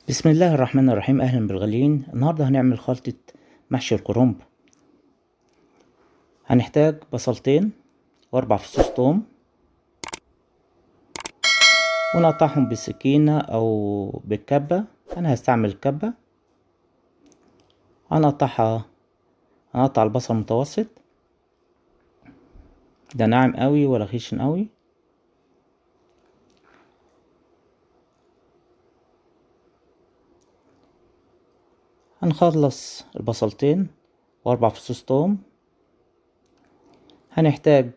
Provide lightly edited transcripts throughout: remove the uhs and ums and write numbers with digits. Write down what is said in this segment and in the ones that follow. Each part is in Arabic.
بسم الله الرحمن الرحيم. اهلا بالغاليين. النهارده هنعمل خلطة محشي الكرنب. هنحتاج بصلتين و4 فصوص توم، ونقطعهم بالسكينة او بالكبة. انا هستعمل الكبة. هنقطع البصل متوسط، ده ناعم قوي ولا خشن قوي. هنخلص البصلتين و4 فصوص توم. هنحتاج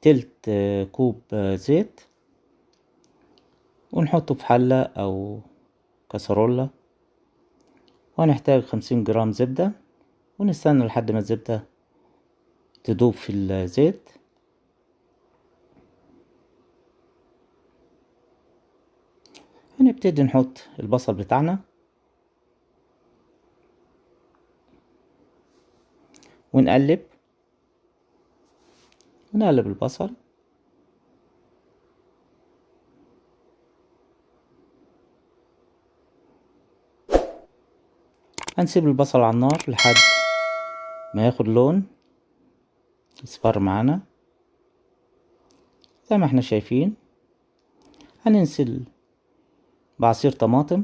تلت كوب زيت، ونحطه في حلة او كسرولة. وهنحتاج 50 جرام زبدة، ونستنى لحد ما الزبدة تدوب في الزيت. هنبتدي نحط البصل بتاعنا ونقلب البصل. هنسيب البصل على النار لحد ما ياخد لون يصفر معانا زي ما احنا شايفين. هننزل بعصير طماطم،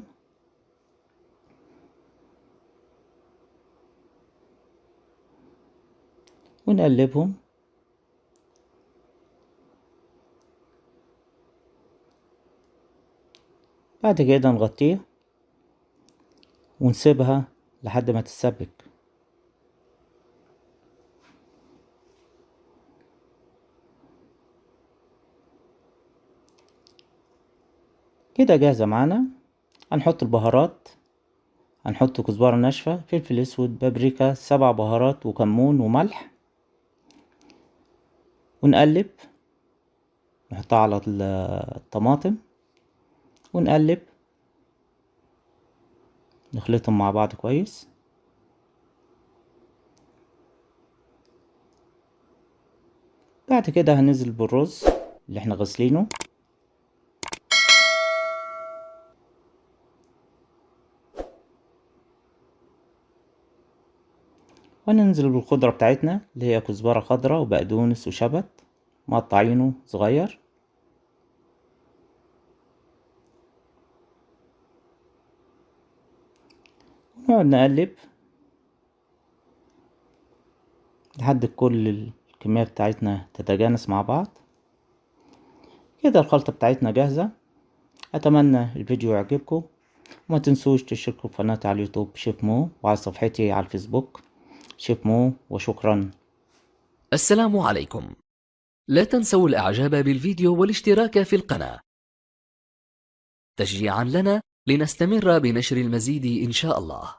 ونقلبهم. بعد كده نغطيه ونسيبها لحد ما تتسبك. كده جاهزة معانا. هنحط البهارات. هنحط كزبرة ناشفة، فلفل اسود، بابريكا، 7 بهارات، وكمون وملح. ونقلب، نحطها على الطماطم ونقلب، نخلطهم مع بعض كويس. بعد كده هننزل بالرز اللي احنا غسلينه، وننزل بالخضرة بتاعتنا اللي هي كزبرة خضراء وبقدونس وشبت مقطعينه صغير. ونقعد نقلب لحد كل الكمية بتاعتنا تتجانس مع بعض. كده الخلطة بتاعتنا جاهزة. أتمنى الفيديو يعجبكم، وما تنسوش تشتركوا في قناتي على اليوتيوب شيف مو، وعلى صفحتي على الفيسبوك شيف مو. وشكرا. السلام عليكم. لا تنسوا الإعجاب بالفيديو والاشتراك في القناة تشجيعا لنا لنستمر بنشر المزيد إن شاء الله.